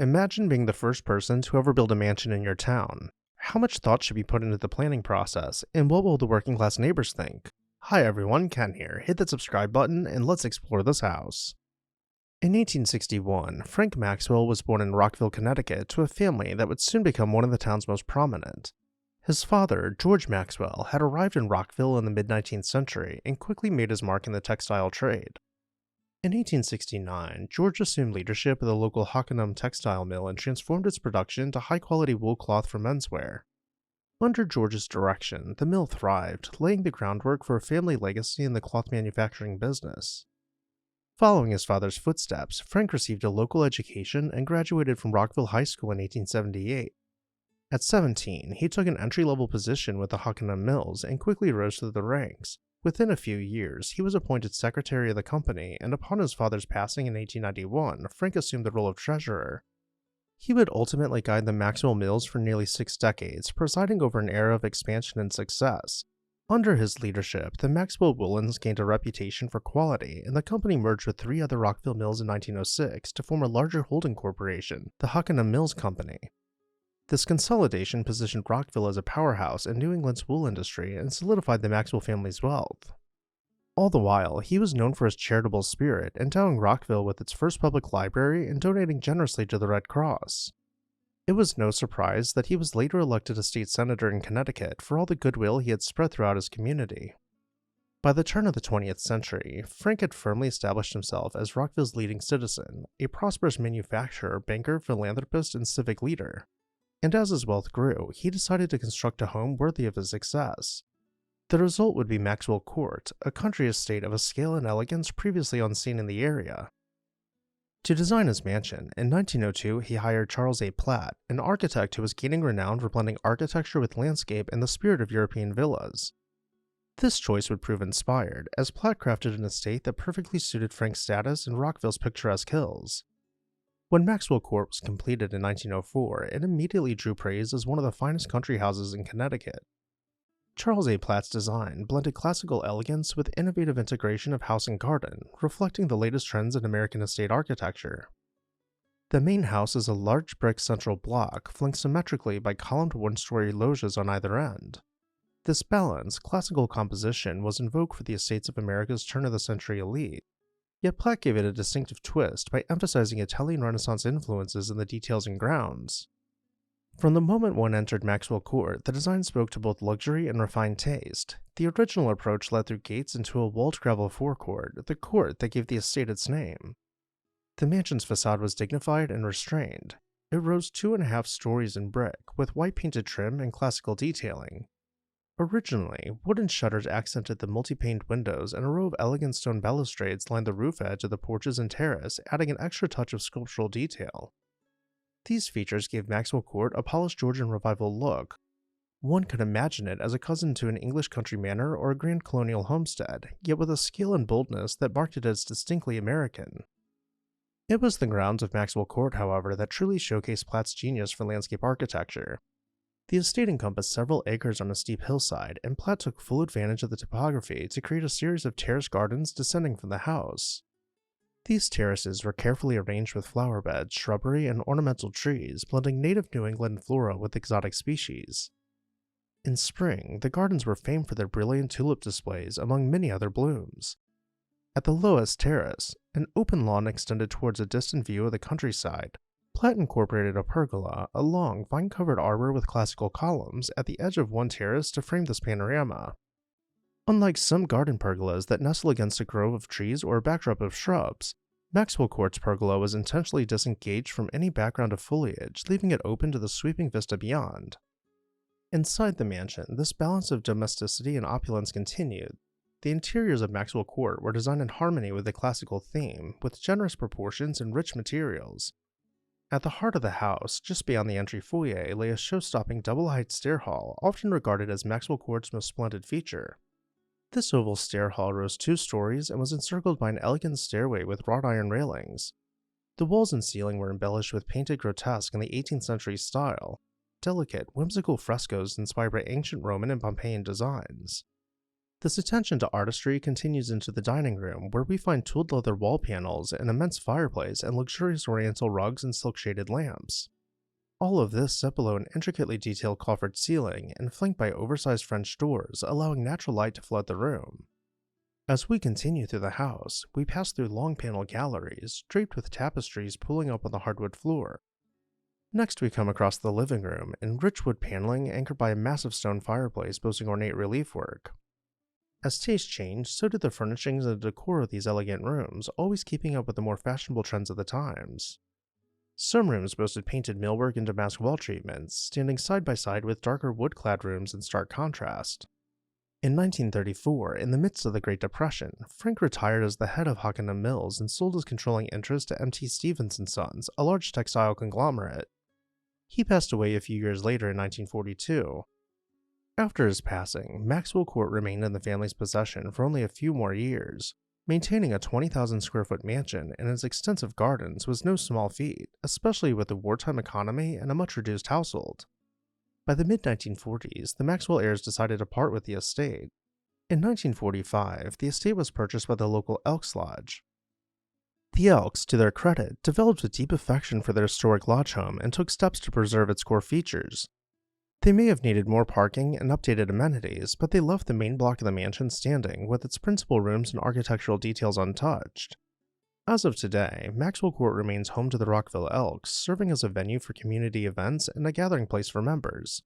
Imagine being the first person to ever build a mansion in your town. How much thought should be put into the planning process, and what will the working class neighbors think? Hi everyone, Ken here. Hit that subscribe button and let's explore this house. In 1861, Frank Maxwell was born in Rockville, Connecticut to a family that would soon become one of the town's most prominent. His father, George Maxwell, had arrived in Rockville in the mid-19th century and quickly made his mark in the textile trade. In 1869, George assumed leadership of the local Hockanum textile mill and transformed its production to high-quality wool cloth for menswear. Under George's direction, the mill thrived, laying the groundwork for a family legacy in the cloth manufacturing business. Following his father's footsteps, Frank received a local education and graduated from Rockville High School in 1878. At 17, he took an entry-level position with the Hockanum Mills and quickly rose through the ranks. Within a few years, he was appointed secretary of the company, and upon his father's passing in 1891, Frank assumed the role of treasurer. He would ultimately guide the Maxwell Mills for nearly 6 decades, presiding over an era of expansion and success. Under his leadership, the Maxwell woolens gained a reputation for quality, and the company merged with 3 other Rockville mills in 1906 to form a larger holding corporation, the Hockanum Mills Company. This consolidation positioned Rockville as a powerhouse in New England's wool industry and solidified the Maxwell family's wealth. All the while, he was known for his charitable spirit, endowing Rockville with its first public library and donating generously to the Red Cross. It was no surprise that he was later elected a state senator in Connecticut for all the goodwill he had spread throughout his community. By the turn of the 20th century, Frank had firmly established himself as Rockville's leading citizen, a prosperous manufacturer, banker, philanthropist, and civic leader. And as his wealth grew, he decided to construct a home worthy of his success. The result would be Maxwell Court, a country estate of a scale and elegance previously unseen in the area. To design his mansion, in 1902 he hired Charles A. Platt, an architect who was gaining renown for blending architecture with landscape and the spirit of European villas. This choice would prove inspired, as Platt crafted an estate that perfectly suited Frank's status in Rockville's picturesque hills. When Maxwell Court was completed in 1904, it immediately drew praise as one of the finest country houses in Connecticut. Charles A. Platt's design blended classical elegance with innovative integration of house and garden, reflecting the latest trends in American estate architecture. The main house is a large brick central block, flanked symmetrically by columned one-story loggias on either end. This balanced, classical composition was in vogue for the estates of America's turn-of-the-century elite. Yet Platt gave it a distinctive twist by emphasizing Italian Renaissance influences in the details and grounds. From the moment one entered Maxwell Court, the design spoke to both luxury and refined taste. The original approach led through gates into a walled gravel forecourt, the court that gave the estate its name. The mansion's facade was dignified and restrained. It rose 2.5 stories in brick, with white painted trim and classical detailing. Originally, wooden shutters accented the multi-paned windows, and a row of elegant stone balustrades lined the roof edge of the porches and terrace, adding an extra touch of sculptural detail. These features gave Maxwell Court a polished Georgian Revival look. One could imagine it as a cousin to an English country manor or a grand colonial homestead, yet with a skill and boldness that marked it as distinctly American. It was the grounds of Maxwell Court, however, that truly showcased Platt's genius for landscape architecture. The estate encompassed several acres on a steep hillside, and Platt took full advantage of the topography to create a series of terrace gardens descending from the house. These terraces were carefully arranged with flower beds, shrubbery, and ornamental trees, blending native New England flora with exotic species. In spring, the gardens were famed for their brilliant tulip displays, among many other blooms. At the lowest terrace, an open lawn extended towards a distant view of the countryside. Platt incorporated a pergola, a long, vine-covered arbor with classical columns, at the edge of one terrace to frame this panorama. Unlike some garden pergolas that nestle against a grove of trees or a backdrop of shrubs, Maxwell Court's pergola was intentionally disengaged from any background of foliage, leaving it open to the sweeping vista beyond. Inside the mansion, this balance of domesticity and opulence continued. The interiors of Maxwell Court were designed in harmony with the classical theme, with generous proportions and rich materials. At the heart of the house, just beyond the entry foyer, lay a show-stopping double-height stair hall, often regarded as Maxwell Court's most splendid feature. This oval stair hall rose 2 stories and was encircled by an elegant stairway with wrought iron railings. The walls and ceiling were embellished with painted grotesque in the 18th century style, delicate, whimsical frescoes inspired by ancient Roman and Pompeian designs. This attention to artistry continues into the dining room, where we find tooled leather wall panels, an immense fireplace, and luxurious oriental rugs and silk-shaded lamps. All of this set below an intricately detailed coffered ceiling and flanked by oversized French doors, allowing natural light to flood the room. As we continue through the house, we pass through long panel galleries, draped with tapestries pooling up on the hardwood floor. Next, we come across the living room in rich wood paneling anchored by a massive stone fireplace boasting ornate relief work. As tastes change, so did the furnishings and decor of these elegant rooms, always keeping up with the more fashionable trends of the times. Some rooms boasted painted millwork and damask wall treatments, standing side by side with darker wood-clad rooms in stark contrast. In 1934, in the midst of the Great Depression, Frank retired as the head of Hockanum Mills and sold his controlling interest to M.T. Stevens & Sons, a large textile conglomerate. He passed away a few years later in 1942. After his passing, Maxwell Court remained in the family's possession for only a few more years. Maintaining a 20,000 square foot mansion and its extensive gardens was no small feat, especially with the wartime economy and a much reduced household. By the mid-1940s, the Maxwell heirs decided to part with the estate. In 1945, the estate was purchased by the local Elks Lodge. The Elks, to their credit, developed a deep affection for their historic lodge home and took steps to preserve its core features. They may have needed more parking and updated amenities, but they left the main block of the mansion standing with its principal rooms and architectural details untouched. As of today, Maxwell Court remains home to the Rockville Elks, serving as a venue for community events and a gathering place for members.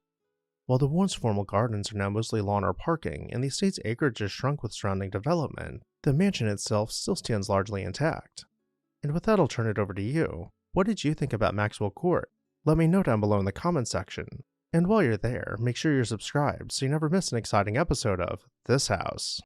While the once formal gardens are now mostly lawn or parking, and the estate's acreage has shrunk with surrounding development, the mansion itself still stands largely intact. And with that, I'll turn it over to you. What did you think about Maxwell Court? Let me know down below in the comments section. And while you're there, make sure you're subscribed so you never miss an exciting episode of This House.